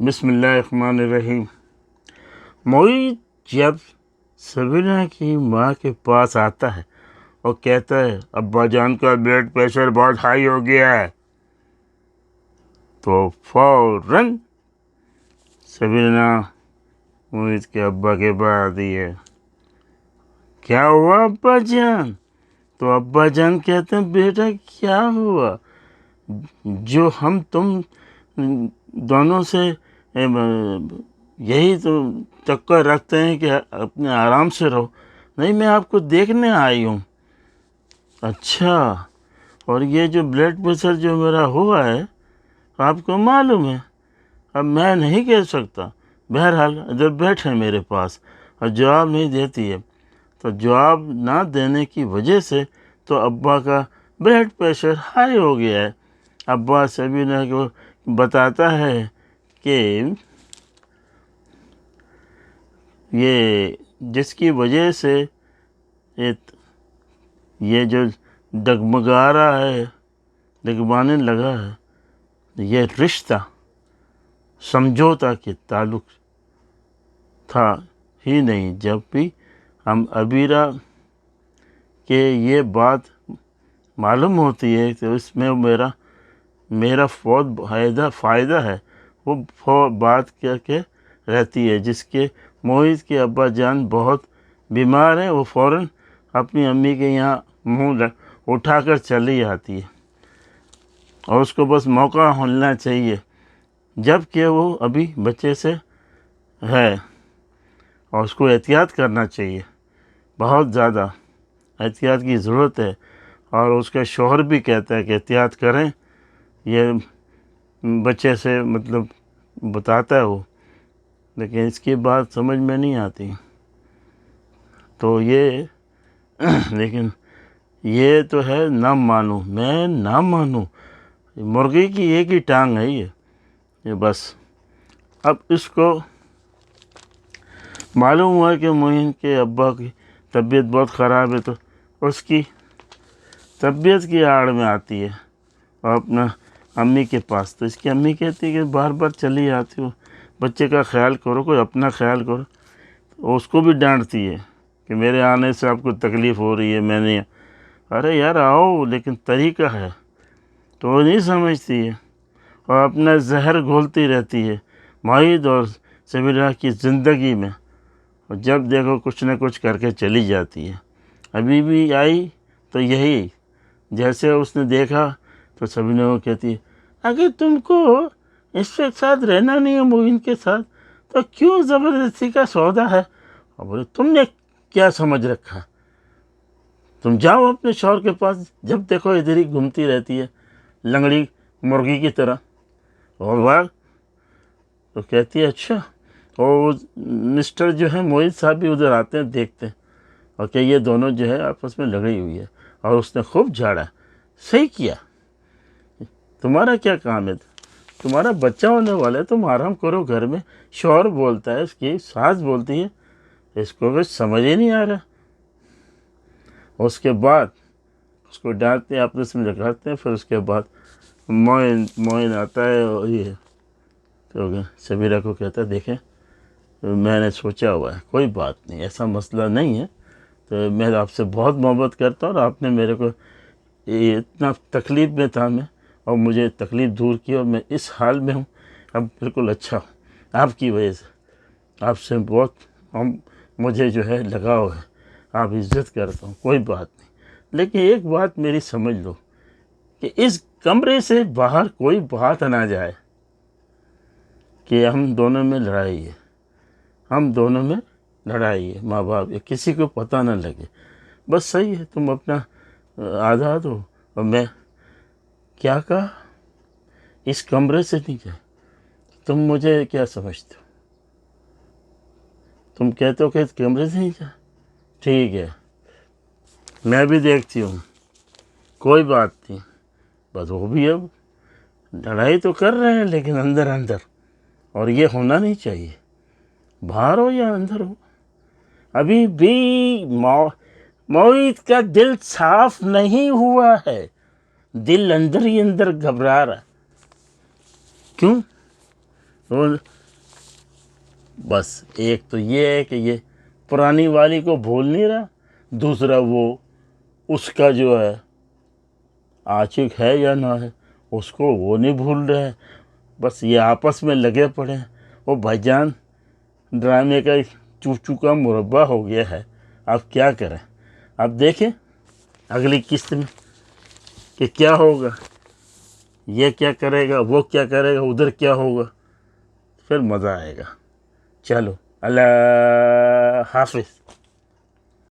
بسم اللہ الرحمن الرحیم۔ معید جب سبینہ کی ماں کے پاس آتا ہے اور کہتا ہے ابا جان کا بلڈ پریشر بہت ہائی ہو گیا ہے، تو فوراً سبینہ معید کے ابا کے پاس آتی ہے۔ کیا ہوا ابا جان؟ تو ابا جان کہتے ہیں بیٹا کیا ہوا؟ جو ہم تم دونوں سے یہی تو توقع رکھتے ہیں کہ اپنے آرام سے رہو، نہیں میں آپ کو دیکھنے آئی ہوں۔ اچھا، اور یہ جو بلڈ پریشر جو میرا ہوا ہے آپ کو معلوم ہے؟ اب میں نہیں کہہ سکتا، بہرحال ادھر بیٹھے میرے پاس اور جواب نہیں دیتی ہے، تو جواب نہ دینے کی وجہ سے تو ابا کا بلڈ پریشر ہائی ہو گیا ہے۔ ابا سبینہ کو بتاتا ہے کہ یہ جس کی وجہ سے یہ جو ڈگمگا رہا ہے، ڈگمانے لگا ہے، یہ رشتہ سمجھوتا کے تعلق تھا ہی نہیں۔ جب بھی ہم عبیرہ کے یہ بات معلوم ہوتی ہے تو اس میں میرا بہت فائدہ ہے، وہ بات کر کے رہتی ہے جس کے معید کے ابا جان بہت بیمار ہیں، وہ فوراً اپنی امی کے یہاں منہ اٹھا کر چلی آتی ہے اور اس کو بس موقع ملنا چاہیے، جب کہ وہ ابھی بچے سے ہے اور اس کو احتیاط کرنا چاہیے، بہت زیادہ احتیاط کی ضرورت ہے۔ اور اس کا شوہر بھی کہتا ہے کہ احتیاط کریں، یہ بچے سے مطلب بتاتا ہے وہ، لیکن اس کی بات سمجھ میں نہیں آتی۔ تو یہ لیکن یہ تو ہے نہ مانوں، میں نہ مانوں، مرغی کی ایک ہی ٹانگ ہے یہ بس۔ اب اس کو معلوم ہوا کہ معین کے ابا کی طبیعت بہت خراب ہے، تو اس کی طبیعت کی آڑ میں آتی ہے اور اپنا امی کے پاس، تو اس کی امی کہتی ہے کہ بار بار چلی آتی ہو، بچے کا خیال کرو، کوئی اپنا خیال کرو۔ تو اس کو بھی ڈانٹتی ہے کہ میرے آنے سے آپ کو تکلیف ہو رہی ہے، میں نہیں، ارے یار آؤ، لیکن طریقہ ہے، تو وہ نہیں سمجھتی ہے اور اپنا زہر گھولتی رہتی ہے معید اور سبینہ کی زندگی میں، اور جب دیکھو کچھ نہ کچھ کر کے چلی جاتی ہے۔ ابھی بھی آئی تو یہی، جیسے اس نے دیکھا تو سبینہ کو کہتی ہے اگر تم کو اس کے ساتھ رہنا نہیں ہے معین کے ساتھ تو کیوں زبردستی کا سودا ہے؟ اور بولے تم نے کیا سمجھ رکھا، تم جاؤ اپنے شوہر کے پاس، جب دیکھو ادھر ہی گھومتی رہتی ہے لنگڑی مرغی کی طرح۔ اور وہ تو کہتی ہے اچھا، اور مسٹر جو ہے معید صاحب بھی ادھر آتے ہیں، دیکھتے ہیں اور کہ یہ دونوں جو ہے آپس میں لڑی ہوئی ہے اور اس نے خوب جھاڑا، صحیح کیا، تمہارا کیا کام ہے، تمہارا بچہ ہونے والا ہے، تم آرام کرو گھر میں۔ شوہر بولتا ہے، اس کی ساس بولتی ہے، اس کو کچھ سمجھ ہی نہیں آ رہا۔ اس کے بعد اس کو ڈانٹتے ہیں، آپس میں لگاتے ہیں، پھر اس کے بعد معین آتا ہے اور یہ تو سبیرہ کو کہتا ہے دیکھیں میں نے سوچا ہوا ہے، کوئی بات نہیں، ایسا مسئلہ نہیں ہے، تو میں آپ سے بہت محبت کرتا ہوں اور آپ نے میرے کو اتنا تکلیف میں تھا میں، اور مجھے تکلیف دور کی اور میں اس حال میں ہوں، اب بالکل اچھا ہوں آپ کی وجہ سے، آپ سے بہت مجھے جو ہے لگاؤ ہے، آپ عزت کرتا ہوں، کوئی بات نہیں، لیکن ایک بات میری سمجھ لو کہ اس کمرے سے باہر کوئی بات نہ جائے کہ ہم دونوں میں لڑائی ہے، ہم دونوں میں لڑائی ہے، ماں باپ یا کسی کو پتہ نہ لگے، بس صحیح ہے، تم اپنا آزاد ہو۔ اور میں کیا کہا، اس کمرے سے نہیں جائے، تم مجھے کیا سمجھتے ہو، تم کہتے ہو کہ اس کمرے سے نہیں جائے، ٹھیک ہے میں بھی دیکھتی ہوں، کوئی بات نہیں، بس وہ بھی اب لڑائی تو کر رہے ہیں لیکن اندر اندر، اور یہ ہونا نہیں چاہیے، باہر ہو یا اندر ہو۔ ابھی بھی معید کا دل صاف نہیں ہوا ہے، دل اندر ہی اندر گھبرا رہا، کیوں؟ وہ بس ایک تو یہ ہے کہ یہ پرانی والی کو بھول نہیں رہا، دوسرا وہ اس کا جو ہے عاشق ہے یا نہ ہے اس کو وہ نہیں بھول رہے ہیں، بس یہ آپس میں لگے پڑے ہیں۔ وہ بھائی جان ڈرامے کا چوچو کا مربع ہو گیا ہے، اب کیا کریں؟ اب دیکھیں اگلی قسط میں کہ کیا ہوگا، یہ کیا کرے گا، وہ کیا کرے گا، ادھر کیا ہوگا، پھر مزہ آئے گا۔ چلو اللہ حافظ۔